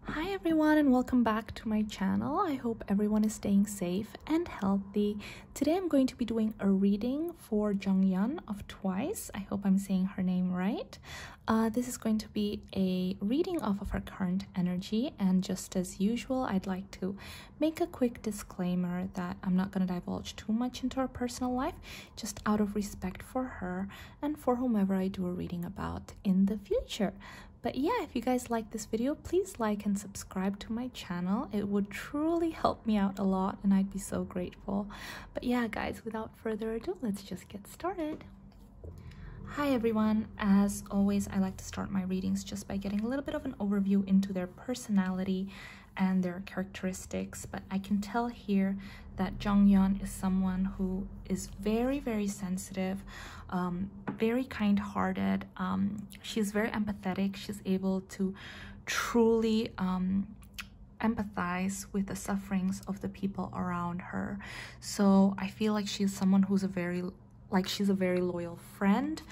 Hi everyone and welcome back to my channel. I hope everyone is staying safe and healthy. Today I'm going to be doing a reading for Jeongyeon of Twice. I hope I'm saying her name right. This is going to be a reading off of her current energy, and just as usual I'd like to make a quick disclaimer that I'm not going to divulge too much into her personal life, just out of respect for her and for whomever I do a reading about in the future. But yeah, if you guys like this video, please like and subscribe to my channel. It would truly help me out a lot and I'd be so grateful. But yeah, guys, without further ado, let's just get started. Hi everyone. As always, I like to start my readings just by getting a little bit of an overview into their personality and their characteristics. But I can tell here that Jeongyeon is someone who is very, very sensitive, very kind-hearted. She's very empathetic. She's able to truly empathize with the sufferings of the people around her. So I feel like she's someone who's she's a very loyal friend.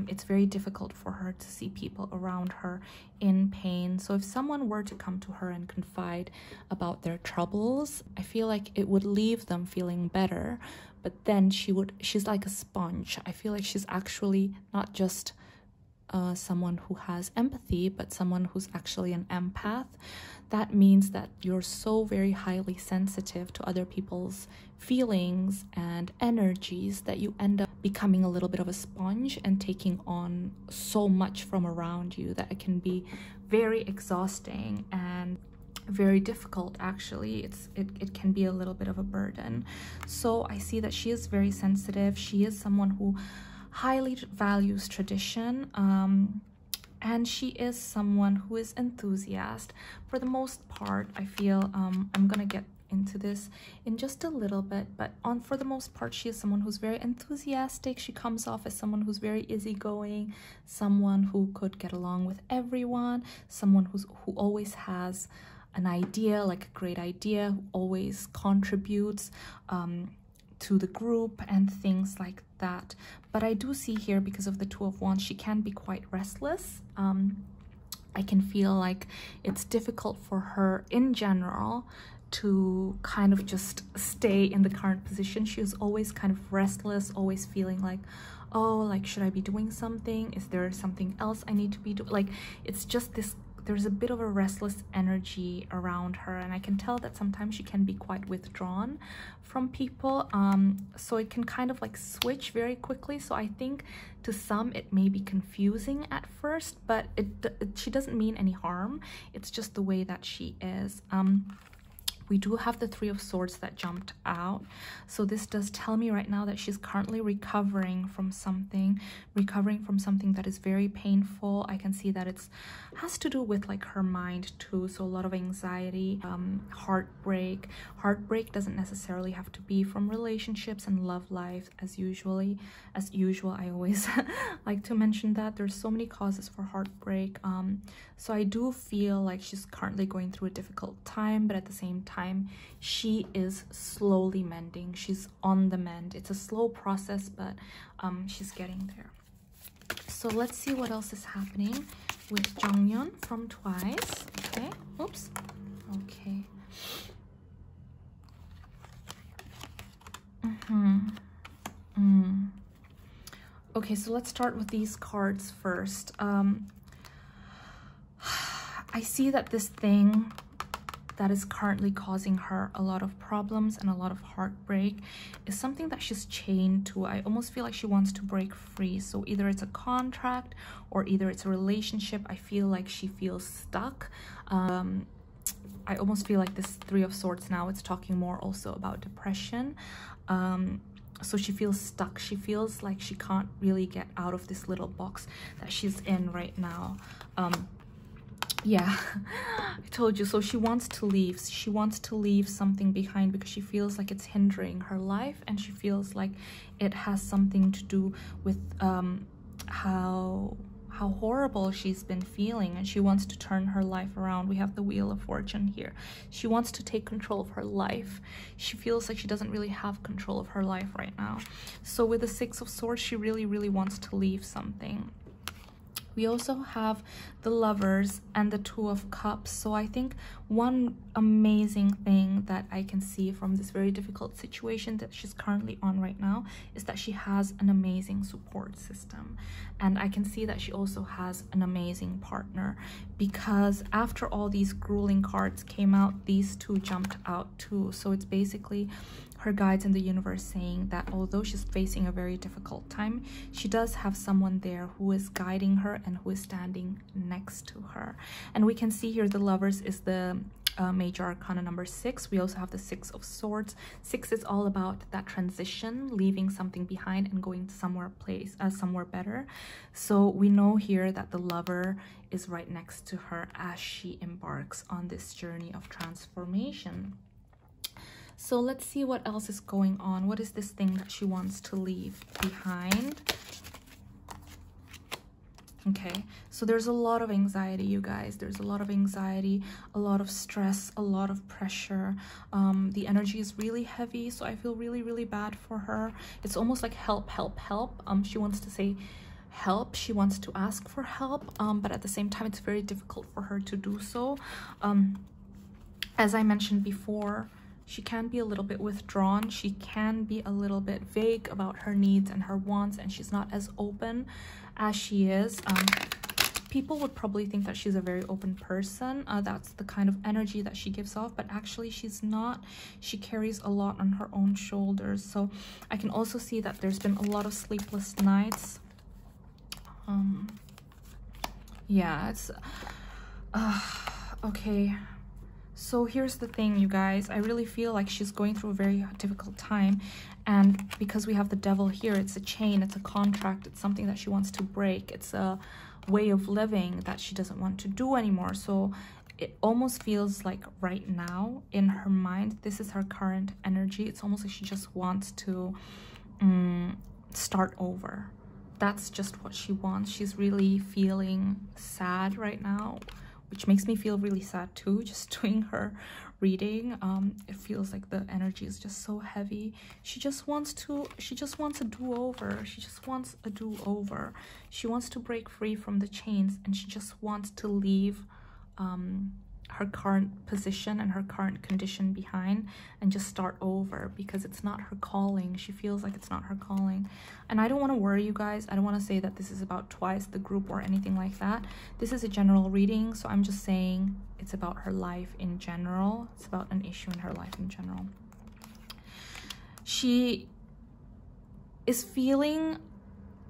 It's very difficult for her to see people around her in pain. So if someone were to come to her and confide about their troubles, I feel like it would leave them feeling better. But then she's like a sponge. I feel like she's actually not just someone who has empathy, but someone who's actually an empath. That means that you're so very highly sensitive to other people's feelings and energies that you end up becoming a little bit of a sponge and taking on so much from around you that it can be very exhausting and very difficult. Actually, it can be a little bit of a burden. So I see that she is very sensitive. She is someone who highly values tradition, and she is someone who is enthusiastic for the most part. I feel I'm gonna get into this in just a little bit, but for the most part, she is someone who's very enthusiastic. She comes off as someone who's very easygoing, someone who could get along with everyone, someone who always has an idea, like a great idea, who always contributes to the group and things like that. But I do see here, because of the Two of Wands, she can be quite restless. I can feel like it's difficult for her in general to kind of just stay in the current position. She is always kind of restless, always feeling like, oh, like, should I be doing something? Is there something else I need to be doing? Like, it's just this, there's a bit of a restless energy around her, and I can tell that sometimes she can be quite withdrawn from people. So it can kind of like switch very quickly. So I think to some it may be confusing at first, but she doesn't mean any harm. It's just the way that she is. We do have the Three of Swords that jumped out. So this does tell me right now that she's currently recovering from something that is very painful. I can see that it has to do with like her mind too. So a lot of anxiety, heartbreak. Heartbreak doesn't necessarily have to be from relationships and love life as usual. I always like to mention that there's so many causes for heartbreak. So I do feel like she's currently going through a difficult time, but at the same time, she is slowly mending. She's on the mend. It's a slow process, but she's getting there. So let's see what else is happening with Jeongyeon from Twice. Okay. Oops. Okay. Okay, so let's start with these cards first. I see that this thing that is currently causing her a lot of problems and a lot of heartbreak is something that she's chained to. I almost feel like she wants to break free. So either it's a contract or either it's a relationship. I feel like she feels stuck. I almost feel like this Three of Swords now, it's talking more also about depression. So she feels stuck. She feels like she can't really get out of this little box that she's in right now. Yeah, I told you. So she wants to leave. She wants to leave something behind because she feels like it's hindering her life, and she feels like it has something to do with how horrible she's been feeling, and she wants to turn her life around. We have the Wheel of Fortune here. She wants to take control of her life. She feels like she doesn't really have control of her life right now. So with the Six of Swords, she really, really wants to leave something. We also have the Lovers and the Two of Cups. So I think one amazing thing that I can see from this very difficult situation that she's currently on right now is that she has an amazing support system. And I can see that she also has an amazing partner, because after all these grueling cards came out, these two jumped out too. So it's basically her guides in the universe saying that although she's facing a very difficult time, she does have someone there who is guiding her and who is standing next to her. And we can see here the Lovers is the major arcana number 6. We also have the 6 of Swords. 6 is all about that transition, leaving something behind and going to somewhere better. So we know here that the Lover is right next to her as she embarks on this journey of transformation. So let's see what else is going on. What is this thing that she wants to leave behind? Okay, so there's a lot of anxiety, you guys. There's a lot of anxiety, a lot of stress, a lot of pressure. The energy is really heavy, so I feel really, really bad for her. It's almost like help, help, help. She wants to say help. She wants to ask for help, but at the same time, it's very difficult for her to do so. As I mentioned before, she can be a little bit withdrawn. She can be a little bit vague about her needs and her wants, and she's not as open as she is. People would probably think that she's a very open person. That's the kind of energy that she gives off, but actually she's not. She carries a lot on her own shoulders. So I can also see that there's been a lot of sleepless nights. Yeah, it's okay. So here's the thing, you guys. I really feel like she's going through a very difficult time, and because we have the Devil here, it's a chain, it's a contract, it's something that she wants to break. It's a way of living that she doesn't want to do anymore. So it almost feels like right now in her mind, this is her current energy. It's almost like she just wants to start over. That's just what she wants. She's really feeling sad right now, which makes me feel really sad too, just doing her reading. It feels like the energy is just so heavy. She just wants a do-over. She just wants a do-over. She wants to break free from the chains, and she just wants to leave her current position and her current condition behind and just start over, because it's not her calling. She feels like it's not her calling. And I don't want to worry you guys. I don't want to say that this is about Twice, the group, or anything like that. This is a general reading, so I'm just saying it's about her life in general. It's about an issue in her life in general. She is feeling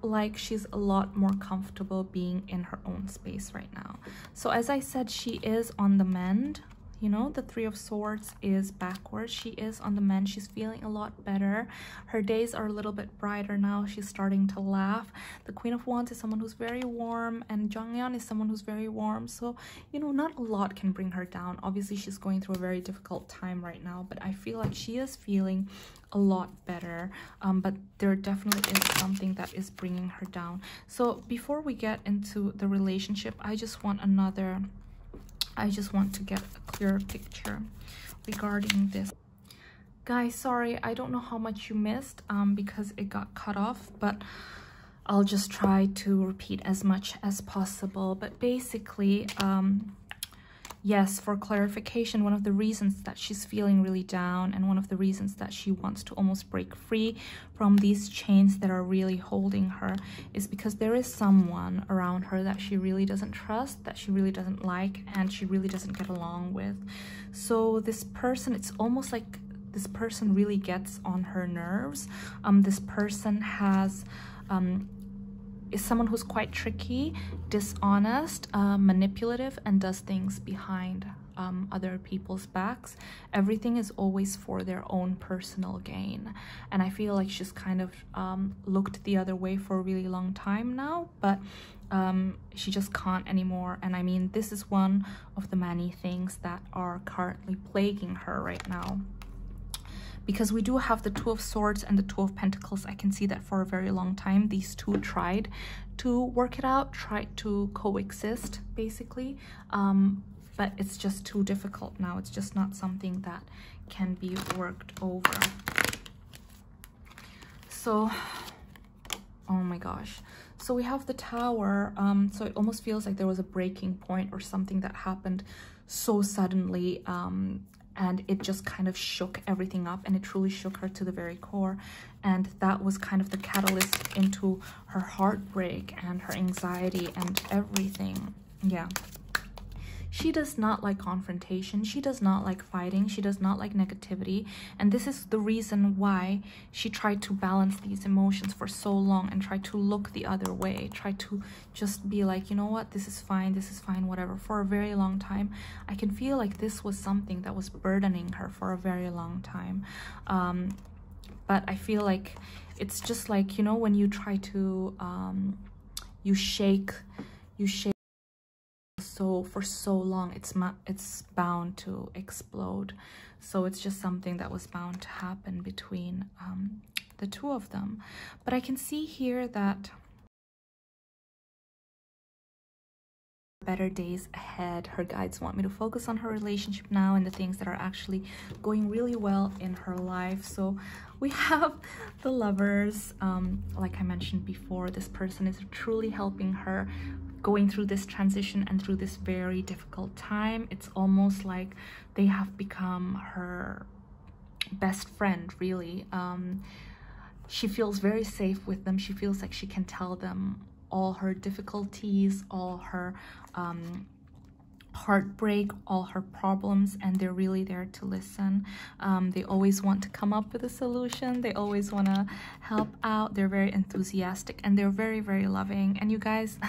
like she's a lot more comfortable being in her own space right now. So as I said, she is on the mend. You know, the Three of Swords is backwards. She is on the mend. She's feeling a lot better. Her days are a little bit brighter now. She's starting to laugh. The Queen of Wands is someone who's very warm, and Jeongyeon is someone who's very warm. So, you know, not a lot can bring her down. Obviously, she's going through a very difficult time right now, but I feel like she is feeling a lot better. But there definitely is something that is bringing her down. So before we get into the relationship, I just want to get a clearer picture regarding this. Guys, sorry, I don't know how much you missed because it got cut off, but I'll just try to repeat as much as possible. But basically, yes, for clarification, one of the reasons that she's feeling really down, and one of the reasons that she wants to almost break free from these chains that are really holding her, is because there is someone around her that she really doesn't trust, that she really doesn't like, and she really doesn't get along with. So this person, it's almost like this person really gets on her nerves. This person is someone who's quite tricky, dishonest, manipulative, and does things behind other people's backs. Everything is always for their own personal gain. And I feel like she's kind of looked the other way for a really long time now, but she just can't anymore. And I mean, this is one of the many things that are currently plaguing her right now. Because we do have the Two of Swords and the Two of Pentacles. I can see that for a very long time these two tried to work it out, tried to coexist basically, but it's just too difficult now. It's just not something that can be worked over. So Oh my gosh. So we have the Tower. So it almost feels like there was a breaking point or something that happened so suddenly, and it just kind of shook everything up, and it truly shook her to the very core. And that was kind of the catalyst into her heartbreak and her anxiety and everything. Yeah. She does not like confrontation. She does not like fighting. She does not like negativity. And this is the reason why she tried to balance these emotions for so long and tried to look the other way. Tried to just be like, you know what, this is fine, whatever, for a very long time. I can feel like this was something that was burdening her for a very long time. But I feel like it's just like, you know, when you try to, you shake so for so long, it's bound to explode. So it's just something that was bound to happen between the two of them. But I can see here that better days ahead. Her guides want me to focus on her relationship now and the things that are actually going really well in her life. So we have the Lovers. Like I mentioned before, this person is truly helping her going through this transition and through this very difficult time. It's almost like they have become her best friend, really. She feels very safe with them. She feels like she can tell them all her difficulties, all her heartbreak, all her problems, and they're really there to listen. They always want to come up with a solution. They always want to help out. They're very enthusiastic and they're very, very loving. And you guys,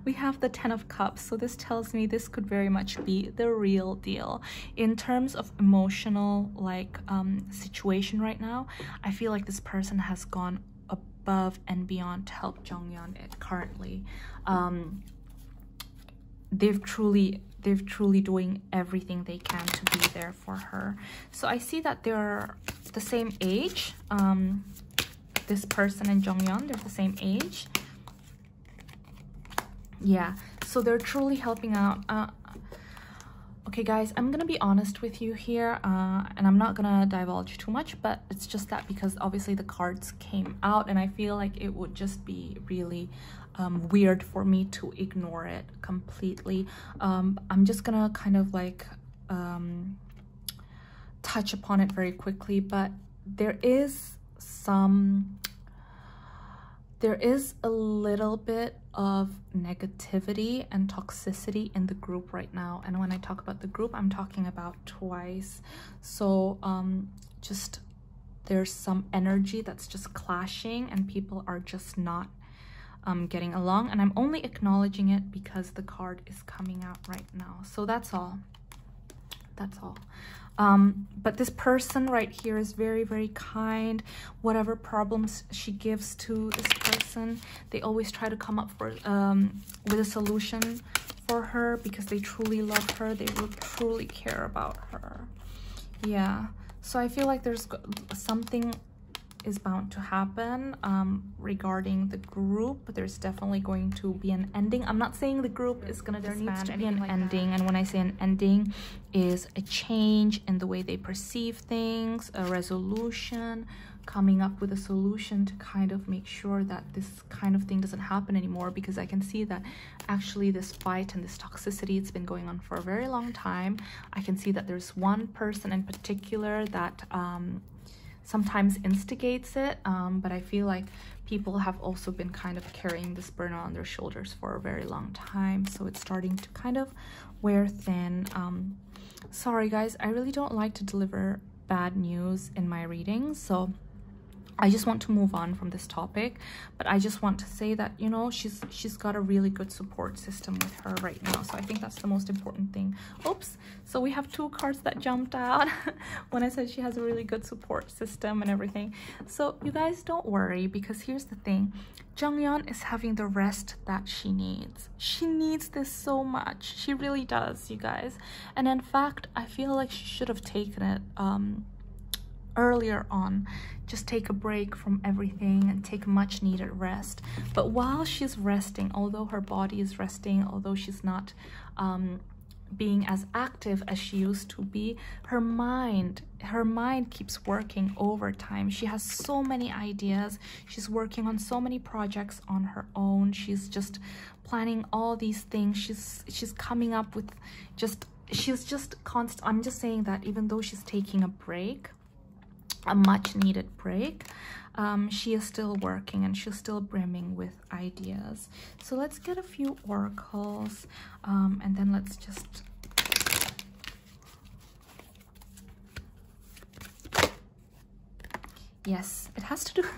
we have the 10 of Cups. So this tells me this could very much be the real deal. In terms of emotional, like, situation right now, I feel like this person has gone above and beyond to help Jeongyeon currently. They've truly doing everything they can to be there for her. So I see that they're the same age. This person and Jeongyeon, they're the same age. Yeah, so they're truly helping out. Okay guys, I'm gonna be honest with you here, and I'm not gonna divulge too much, but it's just that because obviously the cards came out and I feel like it would just be really weird for me to ignore it completely. I'm just gonna kind of like touch upon it very quickly, but there is a little bit of negativity and toxicity in the group right now. And when I talk about the group, I'm talking about Twice. So just there's some energy that's just clashing and people are just not getting along. And I'm only acknowledging it because the card is coming out right now. So that's all. That's all. But this person right here is very, very kind. Whatever problems she gives to this person, they always try to come up with a solution for her because they truly love her. They will truly care about her. Yeah. So I feel like there's something is bound to happen regarding the group. There's definitely going to be an ending. I'm not saying the group is gonna disband. There needs to be an ending, and when I say an ending, is a change in the way they perceive things, a resolution, coming up with a solution to kind of make sure that this kind of thing doesn't happen anymore, because I can see that actually this fight and this toxicity, it's been going on for a very long time. I can see that there's one person in particular that sometimes instigates it, but I feel like people have also been kind of carrying this burden on their shoulders for a very long time, so it's starting to kind of wear thin. Sorry guys, I really don't like to deliver bad news in my readings, so I just want to move on from this topic, but I just want to say that, you know, she's got a really good support system with her right now. So I think that's the most important thing. Oops. So we have two cards that jumped out when I said she has a really good support system and everything. So you guys don't worry, because here's the thing. Jeongyeon is having the rest that she needs. She needs this so much. She really does, you guys. And in fact, I feel like she should have taken it earlier on. Just take a break from everything and take a much needed rest. But while she's resting, although her body is resting, although she's not being as active as she used to be. Her mind keeps working overtime. She has so many ideas. She's working on so many projects on her own. She's just planning all these things. She's coming up with she's just constant. I'm just saying that even though she's taking a break, a much needed break, she is still working and she's still brimming with ideas. So let's get a few oracles, and then let's just yes, it has to do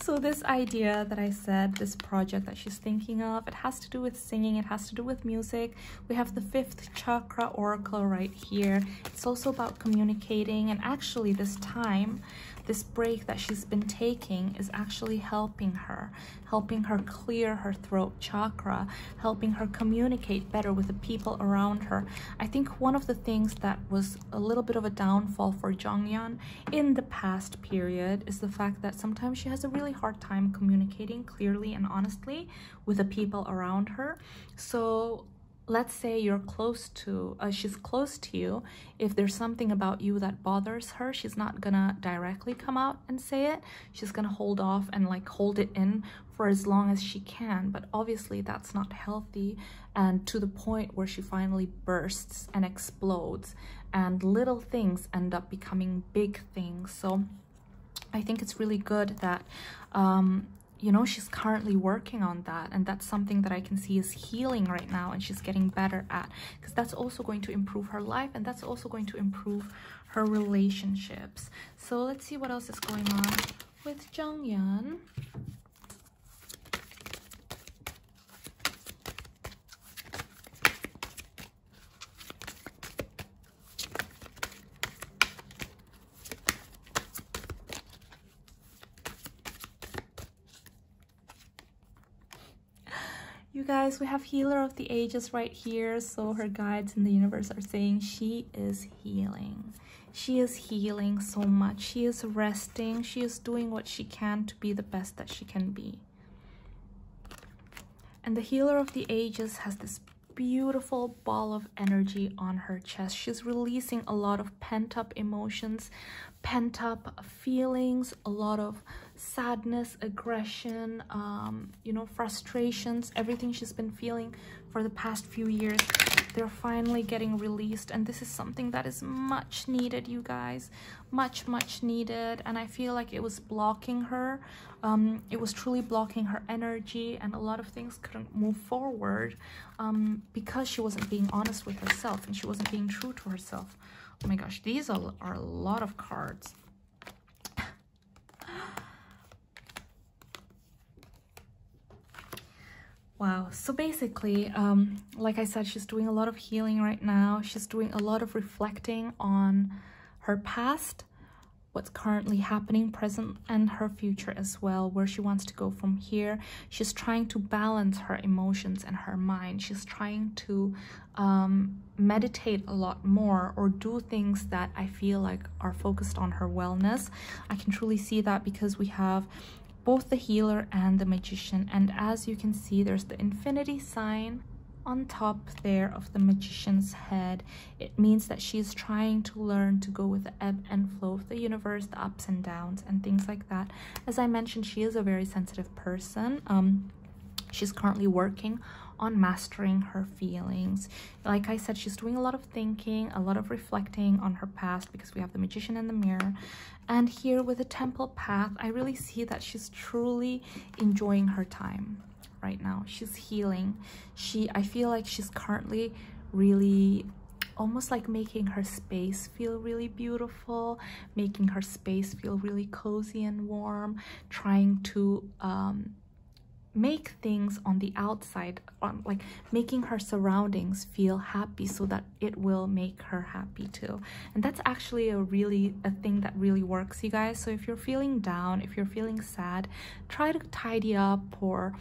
so this idea that I said, this project that she's thinking of, it has to do with singing, it has to do with music. We have the 5th chakra oracle right here. It's also about communicating, and actually this time, this break that she's been taking is actually helping her clear her throat chakra, helping her communicate better with the people around her. I think one of the things that was a little bit of a downfall for Jeongyeon in the past period is the fact that sometimes she has a really hard time communicating clearly and honestly with the people around her. So let's say you're close to, she's close to you. If there's something about you that bothers her, she's not gonna directly come out and say it. She's gonna hold off and like hold it in for as long as she can. But obviously that's not healthy, and to the point where she finally bursts and explodes, and little things end up becoming big things. So I think it's really good that you know, she's currently working on that, and that's something that I can see is healing right now, and she's getting better at, because that's also going to improve her life, and that's also going to improve her relationships. So let's see what else is going on with Jeongyeon. You guys, we have Healer of the Ages right here. So her guides in the universe are saying she is healing. She is healing so much. She is resting. She is doing what she can to be the best that she can be. And the Healer of the Ages has this beautiful ball of energy on her chest. She's releasing a lot of pent-up emotions, pent-up feelings, a lot of sadness, aggression, you know, frustrations, everything she's been feeling for the past few years. They're finally getting released, and this is something that is much needed, you guys. Much needed. And I feel like it was blocking her. It was truly blocking her energy, and a lot of things couldn't move forward because she wasn't being honest with herself, and she wasn't being true to herself. Oh my gosh, these are a lot of cards. Wow. So basically, like I said, she's doing a lot of healing right now. She's doing a lot of reflecting on her past, what's currently happening, present, and her future as well, where she wants to go from here. She's trying to balance her emotions and her mind. She's trying to meditate a lot more, or do things that I feel like are focused on her wellness. I can truly see that because we have both the Healer and the Magician, and as you can see, there's the infinity sign on top there of the Magician's head. It means that she's trying to learn to go with the ebb and flow of the universe, the ups and downs and things like that. As I mentioned, she is a very sensitive person. She's currently working on mastering her feelings. Like I said, she's doing a lot of thinking, a lot of reflecting on her past, because we have the Magician and the Mirror. And here with the Temple Path, I really see that she's truly enjoying her time right now. She's healing. I feel like she's currently really almost like making her space feel really beautiful, making her space feel really cozy and warm, trying to make things on the outside, like making her surroundings feel happy so that it will make her happy too. And that's actually a thing that really works, you guys. So if you're feeling down, if you're feeling sad, try to tidy up, or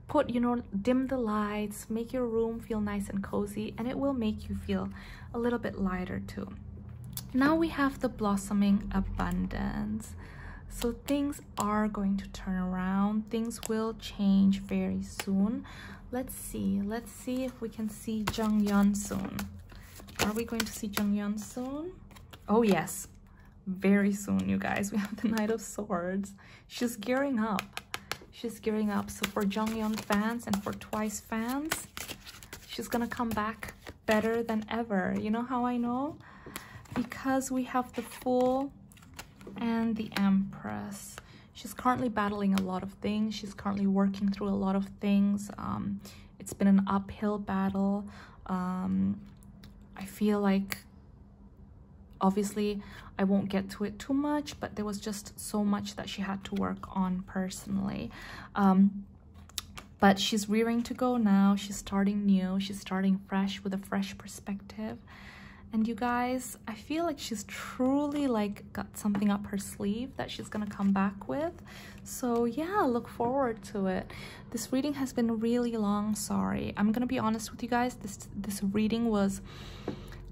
put, you know, dim the lights, make your room feel nice and cozy, and it will make you feel a little bit lighter too. Now we have the Blossoming Abundance. So things are going to turn around. Things will change very soon. Let's see if we can see Jeongyeon soon. Are we going to see Jeongyeon soon? Oh yes, very soon, you guys. We have the Knight of Swords. She's gearing up. She's gearing up. So for Jeongyeon fans and for Twice fans, she's gonna come back better than ever. You know how I know? Because we have the Fool and the Empress. She's currently battling a lot of things. She's currently working through a lot of things. It's been an uphill battle. I feel like, obviously, I won't get to it too much, but there was just so much that she had to work on personally. But she's rearing to go now. She's starting new. She's starting fresh with a fresh perspective. And you guys, I feel like she's truly like got something up her sleeve that she's gonna come back with. So yeah, look forward to it. This reading has been really long, sorry. I'm gonna be honest with you guys, this reading was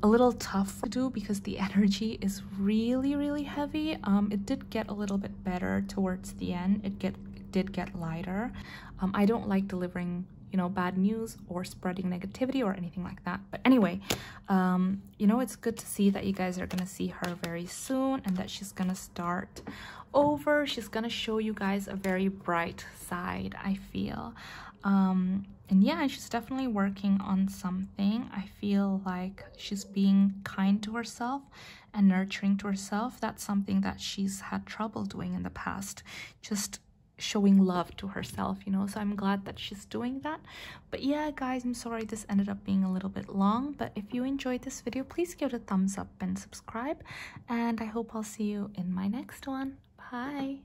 a little tough to do because the energy is really heavy. It did get a little bit better towards the end. It did get lighter. I don't like delivering, you know, bad news or spreading negativity or anything like that. But anyway, you know, it's good to see that you guys are gonna see her very soon and that she's gonna start over. She's gonna show you guys a very bright side, I feel. And yeah, she's definitely working on something. I feel like she's being kind to herself and nurturing to herself. That's something that she's had trouble doing in the past. Just showing love to herself, you know, so I'm glad that she's doing that. But yeah, guys, I'm sorry this ended up being a little bit long, but if you enjoyed this video, please give it a thumbs up and subscribe, and I hope I'll see you in my next one. Bye.